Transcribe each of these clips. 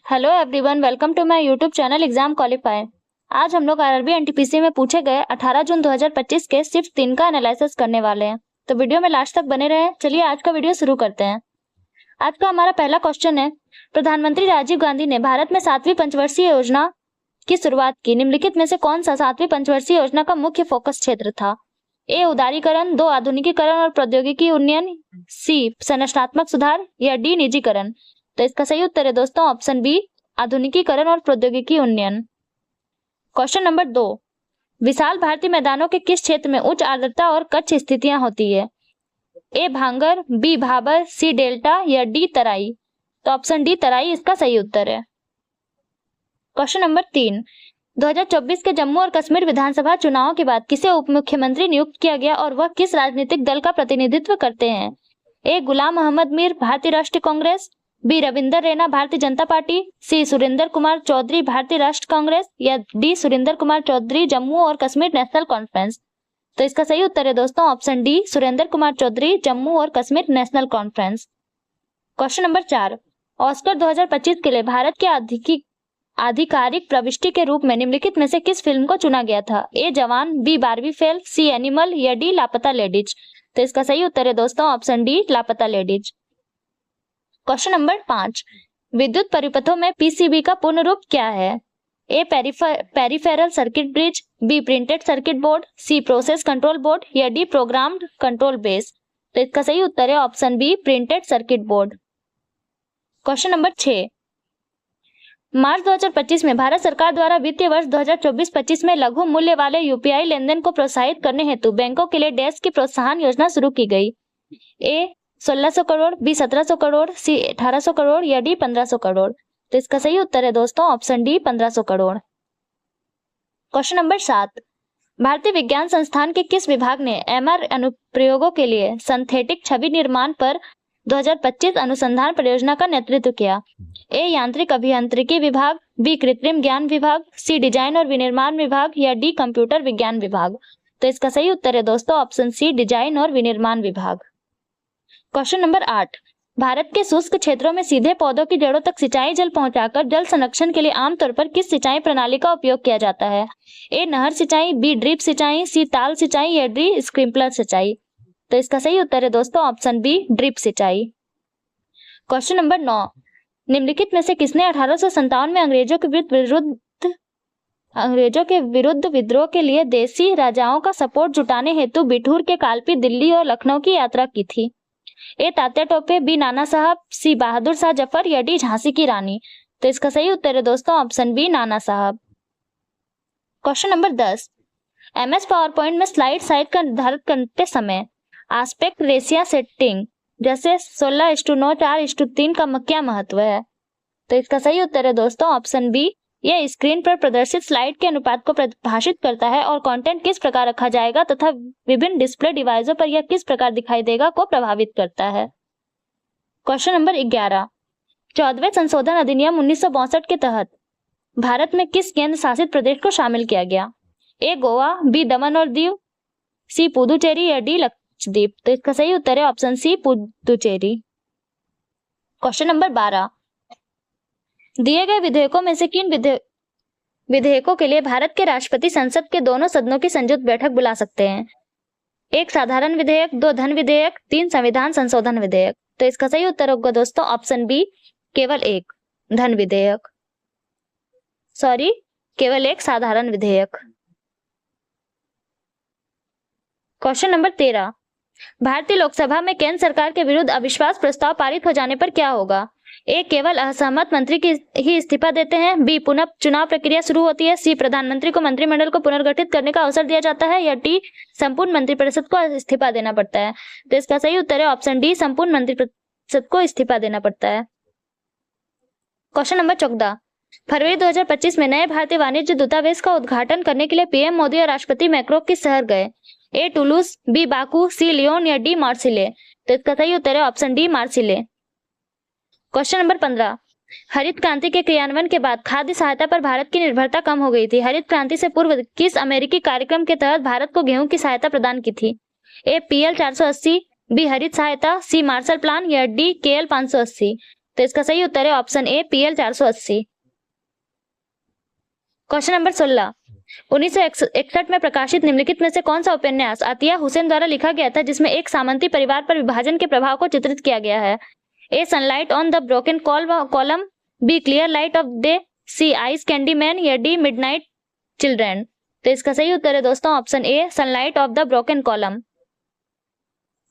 Hello everyone, welcome to my YouTube channel exam qualify. आज हम लोग आरआरबी एनटीपीसी में पूछे गए 18 जून 2025 के सिर्फ 3 का एनालिसिस करने वाले हैं, तो वीडियो में लास्ट तक बने रहें। चलिए आज का वीडियो शुरू करते हैं। आज का हमारा पहला क्वेश्चन है, प्रधानमंत्री राजीव गांधी ने भारत में 7वीं पंचवर्षीय योजना की शुरुआत की। निम्नलिखित में से कौन सा 7वीं पंचवर्षीय योजना का मुख्य फोकस क्षेत्र था? ए उदारीकरण, 2 आधुनिकीकरण और प्रौद्योगिकी उन्नयन, सी संरचनात्मक सुधार या डी निजीकरण। तो इसका सही उत्तर है दोस्तों ऑप्शन बी, आधुनिकीकरण और प्रौद्योगिकी उन्नयन। क्वेश्चन नंबर 2, विशाल भारतीय मैदानों के किस क्षेत्र में उच्च आर्द्रता और कच्छ स्थितियां होती है? ए भांगर, बी भाबर, सी डेल्टा या डी तराई। तो ऑप्शन डी तराई इसका सही उत्तर है। क्वेश्चन नंबर 3, 2024 के जम्मू और कश्मीर विधानसभा चुनाव के बाद किसे उप मुख्यमंत्री नियुक्त किया गया और वह किस राजनीतिक दल का प्रतिनिधित्व करते हैं? ए गुलाम मोहम्मद मीर, भारतीय राष्ट्रीय कांग्रेस, बी रविंदर रैना, भारतीय जनता पार्टी, सी सुरेंद्र कुमार चौधरी, भारतीय राष्ट्र कांग्रेस या डी सुरेंद्र कुमार चौधरी, जम्मू और कश्मीर नेशनल कॉन्फ्रेंस। तो इसका सही उत्तर है दोस्तों ऑप्शन डी, सुरेंद्र कुमार चौधरी, जम्मू और Kashmir national conference. Question number 4, Oscar 2025 के लिए भारत के आधिकारिक प्रविष्टि के रूप में निम्नलिखित में से किस फिल्म को चुना गया था? ए जवान, बी बारबी फेल, सी एनिमल या डी लापता लेडीज। तो इसका सही उत्तर है दोस्तों ऑप्शन डी, लापता लेडीज। क्वेश्चन नंबर 5, विद्युत परिपथों में पीसीबी का पूर्ण रूप क्या है? A peripheral circuit bridge, B printed circuit board, C process control board या डी प्रोग्राम्ड कंट्रोल बेस। तो इसका सही उत्तर है option B, printed circuit board. Question number 6, March 2025 में भारत सरकार द्वारा वित्तीय वर्ष 2024-25 में लघु मूल्य वाले यूपीआई लेनदेन को प्रोत्साहित करने हेतु बैंकों के लिए डैश की प्रोत्साहन योजना शुरू की गई। ए 1600 करोड़, बी 1700 करोड़, सी 1800 करोड़ या डी 1500 करोड़। तो इसका सही उत्तर है दोस्तों option D, 1500 crore. Question number 7, भारतीय विज्ञान संस्थान के किस विभाग ने एमआर अनुप्रयोगों के लिए सिंथेटिक छवि निर्माण पर 2025 अनुसंधान परियोजना का नेतृत्व किया? ए यांत्रिक अभियांत्रिकी विभाग, बी कृत्रिम ज्ञान विभाग, सी डिजाइन और विनिर्माण विभाग या डी कंप्यूटर विज्ञान विभाग। तो इसका सही उत्तर है दोस्तों ऑप्शन सी, डिजाइन और विनिर्माण विभाग। क्वेश्चन नंबर 8, भारत के शुष्क क्षेत्रों में सीधे पौधों की जड़ों तक सिंचाई जल पहुंचाकर जल संरक्षण के लिए आमतौर पर किस सिंचाई प्रणाली का उपयोग किया जाता है? ए नहर सिंचाई, बी ड्रिप सिंचाई, सी ताल सिंचाई या डी स्प्रिंकलर सिंचाई। तो इसका सही उत्तर है दोस्तों ऑप्शन बी, ड्रिप सिंचाई। क्वेश्चन नंबर 9, निम्नलिखित में से किसने 1857 में अंग्रेजों के विरुद्ध विद्रोह के लिए देसी राजाओं का सपोर्ट जुटाने हेतु बिठूर के कालपी, दिल्ली और लखनऊ की यात्रा की थी? ए तात्या टोपे, बी नाना साहब, सी बहादुर शाह जफर या डी झांसी की रानी। तो इसका सही उत्तर है दोस्तों ऑप्शन बी, नाना साहब। Question number 10, MS power point में स्लाइड साइज का निर्धारित करते समय आस्पेक्ट रेशियो सेटिंग जैसे 16:9, 4:3 का क्या महत्व है? तो इसका सही उत्तर है दोस्तों ऑप्शन बी, यह स्क्रीन पर प्रदर्शित स्लाइड के अनुपात को परिभाषित करता है और कंटेंट किस प्रकार रखा जाएगा तथा विभिन्न डिस्प्ले डिवाइसों पर यह किस प्रकार दिखाई देगा को प्रभावित करता है। क्वेश्चन नंबर 11, 14वें संशोधन अधिनियम 1962 के तहत भारत में किस केंद्र शासित प्रदेश को शामिल किया गया? ए गोवा, बी दमन और दीव, सी पुदुचेरी या डी लक्षद्वीप। तो इसका सही उत्तर है option C, Puducherry. Question number 12, दिए गए विधेयकों में से किन विधेयकों के लिए भारत के राष्ट्रपति संसद के दोनों सदनों की संयुक्त बैठक बुला सकते हैं? एक साधारण विधेयक, 2 धन विधेयक, 3 संविधान संशोधन विधेयक। तो इसका सही उत्तर होगा दोस्तों ऑप्शन बी, केवल एक धन विधेयक, केवल एक साधारण विधेयक। क्वेश्चन नंबर 13, भारतीय लोकसभा में केंद्र सरकार के विरुद्ध अविश्वास प्रस्ताव पारित हो जाने पर क्या होगा? ए केवल असहमत मंत्री की ही इस्तीफा देते हैं, बी पुनः चुनाव प्रक्रिया शुरू होती है, सी प्रधानमंत्री को मंत्रिमंडल को पुनर्गठित करने का अवसर दिया जाता है या डी संपूर्ण मंत्रिपरिषद को इस्तीफा देना पड़ता है। तो इसका सही उत्तर है ऑप्शन डी, संपूर्ण मंत्रिपरिषद को इस्तीफा देना पड़ता है। क्वेश्चन नंबर 14, फरवरी 2025 में नए भारतीय वाणिज्य दूतावास का उद्घाटन करने के लिए पीएम मोदी और राष्ट्रपति मैक्रो किस शहर गए? ए टुलूस, बी बाकू, सी लियोन या डी मार्सिले। तो इसका सही उत्तर है option D, Marseille. Question number 15, हरित क्रांति के क्रियान्वयन के बाद खाद्य सहायता पर भारत की निर्भरता कम हो गई थी। हरित क्रांति से पूर्व किस अमेरिकी कार्यक्रम के तहत भारत को गेहूं की सहायता प्रदान की थी? ए पीएल 480, बी हरित सहायता, सी मार्शल प्लान या डी केएल 580। तो इसका सही उत्तर है option A PL 480। Question number 16, 1961 में प्रकाशित निम्नलिखित में से कौन सा उपन्यास अतिया हुसैन द्वारा लिखा गया था जिसमें एक सामंती परिवार पर विभाजन के प्रभाव को चित्रित किया गया है? A sunlight on the broken column, B clear light of day, C ice candy man या डी मिडनाइट चिल्ड्रन। तो इसका सही उत्तर है दोस्तों option A sunlight of the broken column.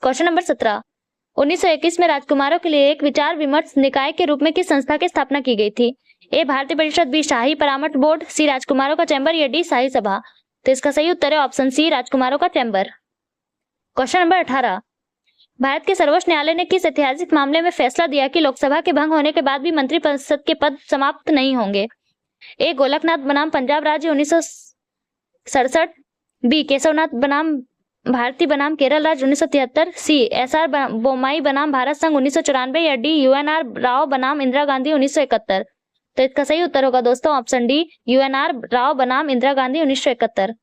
Question number 17, 1921 में राजकुमारों के लिए एक विचार विमर्श निकाय के रूप में किस संस्था की स्थापना की गई थी? ए भारतीय परिषद, बी शाही परामर्श बोर्ड, सी राजकुमारों का चैम्बर या डी शाही सभा। तो इसका सही उत्तर है ऑप्शन सी राजकुमारों का चैम्बर। क्वेश्चन नंबर 18, भारत के सर्वोच्च न्यायालय ने किस ऐतिहासिक मामले में फैसला दिया कि लोकसभा के भंग होने के बाद भी मंत्रिपरिषद के पद समाप्त नहीं होंगे? ए गोलकनाथ बनाम पंजाब राज्य 1967, बी केशवनाथ बनाम भारती बनाम केरल राज्य 1973, सी SR बोम्मई बनाम भारत संघ 1994 या डी UNR राव बनाम इंदिरा गांधी 1971। तो इसका सही उत्तर होगा दोस्तों ऑप्शन डी UNR राव बनाम इंदिरा गांधी 1971।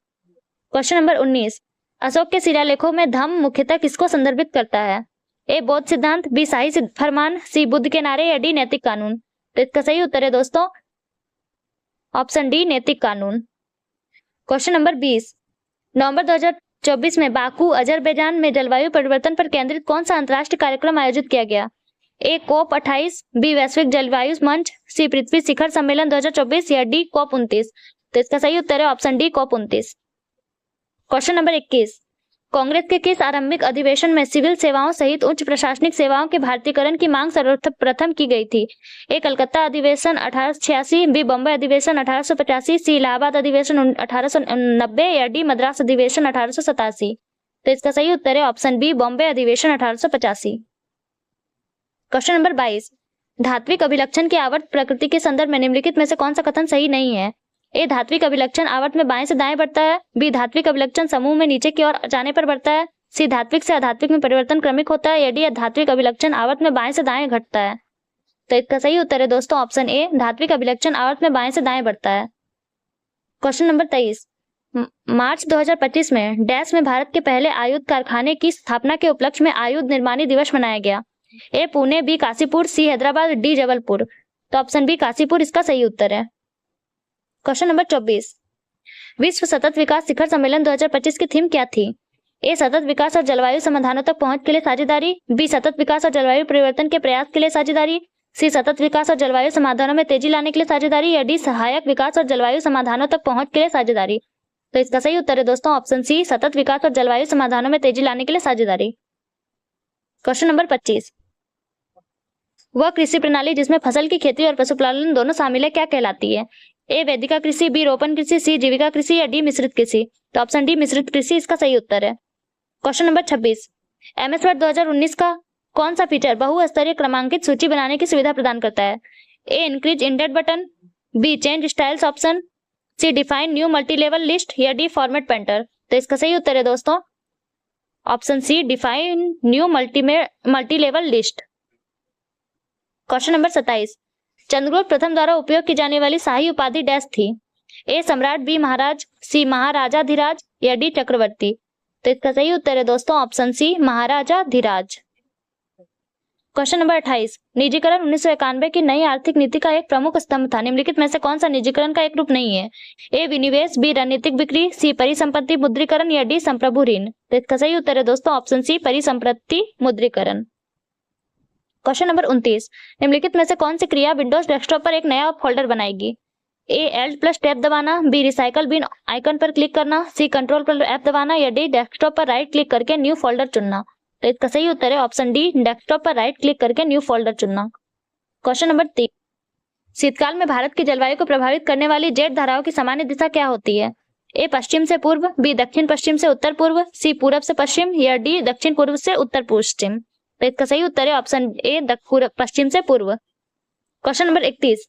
क्वेश्चन नंबर 19, अशोक के शिलालेखों में धम्म मुख्यतः किसको संदर्भित करता है? ए बौद्ध सिद्धांत, बी शाही फरमान, सी बुद्ध के नारे या डी नैतिक कानून। तो इसका सही उत्तर है दोस्तों ऑप्शन डी नैतिक कानून। क्वेश्चन नंबर 20, नवंबर 2024 में बाकू अजरबैजान में जलवायु परिवर्तन पर केंद्रित कौन सा अंतर्राष्ट्रीय कार्यक्रम आयोजित किया गया? ए COP28, बी वैश्विक जलवायु मंच, सी पृथ्वी शिखर सम्मेलन 2024 या डी COP29। तो इसका सही उत्तर है option D COP29। Question number 21, Congress के किस आरंभिक अधिवेशन में सिविल सेवाओं सहित उच्च प्रशासनिक सेवाओं के भारतीयकरण की मांग सर्वप्रथम की गई थी? ए कलकत्ता अधिवेशन 1886, बी बम्बई अधिवेशन 1885, सी इलाहाबाद अधिवेशन 1890 या डी मद्रास अधिवेशन 1887। तो इसका सही उत्तर है ऑप्शन बी बॉम्बे अधिवेशन 1885। क्वेश्चन नंबर 22, धात्विक अभिलक्षण की आवर्त प्रकृति के संदर्भ में निम्नलिखित में से कौन सा कथन सही नहीं है? ए धात्विक अभिलक्षण आवर्त में बाएं से दाएं बढ़ता है, बी धात्विक अभिलक्षण समूह में नीचे की ओर जाने पर बढ़ता है, सी धात्विक से अधात्विक में परिवर्तन क्रमिक होता है या डी धात्विक अभिलक्षण आवर्त में बाएं से दाएं घटता है। तो इसका सही उत्तर है दोस्तों ऑप्शन ए धात्विक अभिलक्षण आवर्त में बाएं से दाएं बढ़ता है। क्वेश्चन नंबर 23, मार्च 2025 में डैश में भारत के पहले आयुध कारखाने की स्थापना के उपलक्ष्य में आयुध निर्माणी दिवस मनाया गया? ए पुणे, बी काशीपुर, सी हैदराबाद, डी जबलपुर। तो ऑप्शन बी काशीपुर इसका सही उत्तर है। क्वेश्चन नंबर 24, विश्व सतत विकास शिखर सम्मेलन 2025 की थीम क्या थी? ए सतत विकास और जलवायु समाधानों तक पहुंच के लिए साझेदारी, बी सतत विकास और जलवायु परिवर्तन के प्रयास के लिए साझेदारी, सी सतत विकास और जलवायु समाधानों में तेजी लाने के लिए साझेदारी या डी सहायक विकास और जलवायु समाधानों तक पहुंच के लिए साझेदारी। तो इसका सही उत्तर है दोस्तों ऑप्शन सी सतत विकास और जलवायु समाधानों में तेजी लाने के लिए साझेदारी। क्वेश्चन नंबर 25, वह कृषि प्रणाली जिसमें फसल की खेती और पशुपालन दोनों शामिल है क्या कहलाती है? ए वैदिका कृषि, बी रोपण कृषि, सी जीविका कृषि या डी मिश्रित कृषि। तो ऑप्शन डी मिश्रित कृषि इसका सही उत्तर है। क्वेश्चन नंबर 26, MS वर्ड 2019 का कौन सा फीचर बहुस्तरीय क्रमांकित सूची बनाने की सुविधा प्रदान करता है? A increase indent button, B change styles option, C define new multi level list या डी फॉर्मेट पेंटर। तो इसका सही उत्तर है दोस्तों option C define new multi level list. Question number 27, Chandragupta प्रथम द्वारा उपयोग की जाने वाली शाही उपाधि डैश थी? ए सम्राट, बी महाराज, सी महाराजाधिराज या डी चक्रवर्ती। तो इसका सही उत्तर है दोस्तों ऑप्शन सी महाराजाधिराज। क्वेश्चन नंबर 28, निजीकरण 1991 की नई आर्थिक नीति का एक प्रमुख स्तंभ था, निम्नलिखित में से कौन सा निजीकरण का एक रूप नहीं है? ए विनिवेश, बी रणनीतिक बिक्री, सी परिसंपत्ति मुद्रीकरण या डी संप्रभु ऋण। तो इसका सही उत्तर है दोस्तों ऑप्शन सी परिसंपत्ति मुद्रीकरण। क्वेश्चन नंबर 29, निम्नलिखित में से कौन सी क्रिया विंडोज डेस्कटॉप पर एक नया फोल्डर बनाएगी? ए Alt+ टैब दबाना, बी रिसाइकल बिन आइकन पर क्लिक करना, सी कंट्रोल पर F दबाना या डी डेस्कटॉप पर राइट क्लिक करके न्यू फोल्डर चुनना। तो इसका सही उत्तर है ऑप्शन डी डेस्कटॉप पर राइट क्लिक करके न्यू फोल्डर चुनना। क्वेश्चन नंबर 3, शीतकाल में भारत की जलवायु को प्रभावित करने वाली जेट धाराओं की सामान्य दिशा क्या होती है? ए पश्चिम से पूर्व, बी दक्षिण पश्चिम से उत्तर पूर्व, सी पूरब से पश्चिम या डी दक्षिण पूर्व से उत्तर पश्चिम। तो इसका सही उत्तर है ऑप्शन ए पश्चिम से पूर्व। क्वेश्चन नंबर 31,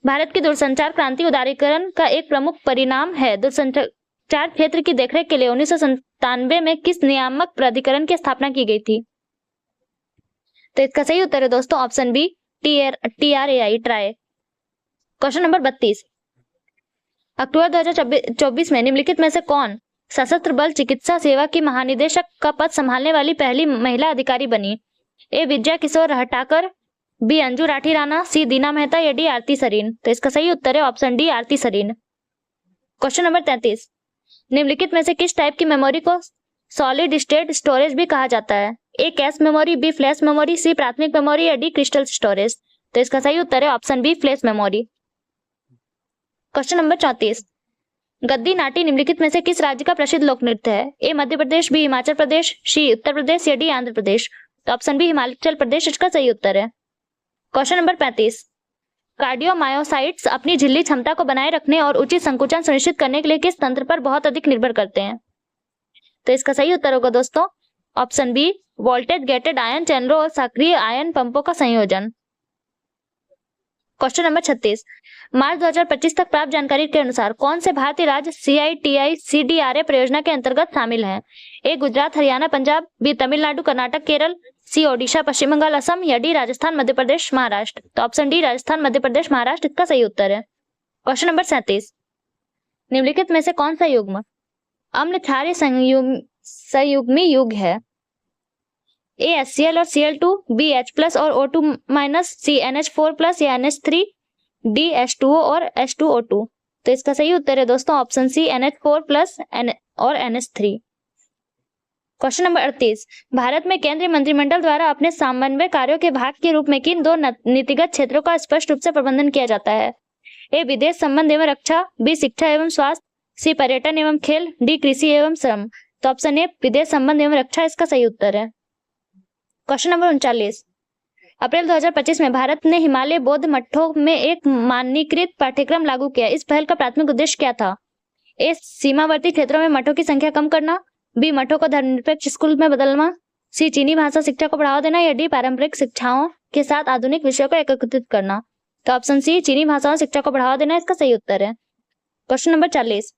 भारत की दूरसंचार क्रांति उदारीकरण का एक प्रमुख परिणाम है। दूरसंचार क्षेत्र की देखरेख के लिए 1997 में किस नियामक प्राधिकरण की स्थापना की गई थी? तो इसका सही उत्तर है दोस्तों option B TRAI TRAI. Question number 32, अक्टूबर 2024 में निम्नलिखित में से कौन सशस्त्र बल चिकित्सा सेवा की महानिदेशक का पद संभालने वाली पहली महिला अधिकारी बनी? ए विजया किशोर हटाकर, बी अंजू राठी राणा, सी दीना मेहता या डी आरती सरीन। तो इसका सही उत्तर है ऑप्शन डी आरती सरीन। क्वेश्चन नंबर 33, निम्नलिखित में से किस टाइप की मेमोरी को सॉलिड स्टेट स्टोरेज भी कहा जाता है? A cache memory, B flash memory, C प्राथमिक मेमोरी या डी क्रिस्टल स्टोरेज। तो इसका सही उत्तर है option B flash memory. Question number 34, गद्दी नाटी निम्नलिखित में से किस राज्य का प्रसिद्ध लोक नृत्य है? ए मध्य प्रदेश, बी हिमाचल प्रदेश, सी उत्तर प्रदेश या डी आंध्र प्रदेश। तो ऑप्शन बी हिमाचल प्रदेश इसका सही उत्तर है। क्वेश्चन नंबर 35, कार्डियोमायोसाइट्स अपनी झिल्ली क्षमता को बनाए रखने और उचित संकुचन सुनिश्चित करने के लिए किस तंत्र पर बहुत अधिक निर्भर करते हैं? तो इसका सही उत्तर होगा दोस्तों option B voltage gated ion चैनलों और सक्रिय आयन पंपों का संयोजन। क्वेश्चन नंबर 36, मार्च 2025 तक प्राप्त जानकारी के अनुसार कौन से भारतीय राज्य CITI CDRA परियोजना के अंतर्गत शामिल हैं? ए गुजरात, हरियाणा, पंजाब, बी तमिलनाडु, कर्नाटक, केरल, सी ओडिशा, पश्चिम बंगाल, असम या डी राजस्थान, मध्य प्रदेश, महाराष्ट्र। तो ऑप्शन डी राजस्थान, मध्य प्रदेश, महाराष्ट्र इसका सही उत्तर है। क्वेश्चन नंबर 37, निम्नलिखित में से कौन सा युग्म अम्ल क्षारीय संयुग्मी युग है? ए HCl और Cl2, बी H+ और O2-, सी NH4+ या NH3, डी H2O और H2O2। तो इसका सही उत्तर है दोस्तों ऑप्शन सी NH4+ और NH3। क्वेश्चन नंबर 38, भारत में केंद्रीय मंत्रिमंडल द्वारा अपने समन्वय कार्यों के भाग के रूप में किन दो नीतिगत क्षेत्रों का स्पष्ट रूप से प्रबंधन किया जाता है? ए विदेश संबंध एवं रक्षा, बी शिक्षा एवं स्वास्थ्य, सी पर्यटन एवं खेल, डी कृषि एवं श्रम। तो ऑप्शन ए विदेश संबंध एवं रक्षा इसका सही उत्तर है। क्वेश्चन नंबर 39, अप्रैल 2025 में भारत ने हिमालय बौद्ध मठों में एक मानकीकृत पाठ्यक्रम लागू किया। इस पहल का प्राथमिक उद्देश्य क्या था? ए सीमावर्ती क्षेत्रों में मठों की संख्या कम करना, बी मठों को धर्मनिरपेक्ष स्कूल में बदलना, सी चीनी भाषा शिक्षा को बढ़ावा देना या डी पारंपरिक शिक्षाओं के साथ आधुनिक विषयों को एकीकृत करना। तो ऑप्शन सी चीनी भाषाओं शिक्षा को बढ़ावा देना इसका सही उत्तर है। क्वेश्चन नंबर 40,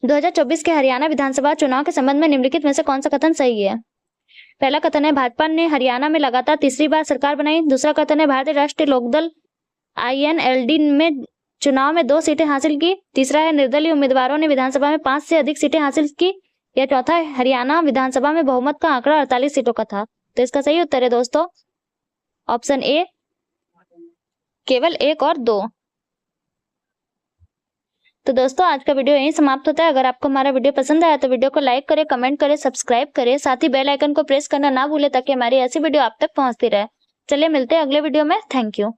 2024 के हरियाणा विधानसभा चुनाव के संबंध में निम्नलिखित में से कौन सा कथन सही है? पहला कथन है भाजपा ने हरियाणा में लगातार तीसरी बार सरकार बनाई। दूसरा कथन है भारतीय राष्ट्रीय लोकदल INLD में चुनाव में 2 सीटें हासिल की। तीसरा है निर्दलीय उम्मीदवारों ने विधानसभा में 5 से अधिक सीटें हासिल की। या चौथा है हरियाणा विधानसभा में बहुमत का आंकड़ा 48 सीटों का था। तो इसका सही उत्तर है दोस्तों ऑप्शन ए केवल 1 और 2। तो दोस्तों आज का वीडियो यहीं समाप्त होता है। अगर आपको हमारा वीडियो पसंद आया तो वीडियो को लाइक करें, कमेंट करें, सब्सक्राइब करें, साथ ही बेल आइकन को प्रेस करना ना भूलें ताकि हमारी ऐसी वीडियो आप तक पहुंचती रहे। चलिए मिलते हैं अगले वीडियो में। Thank you.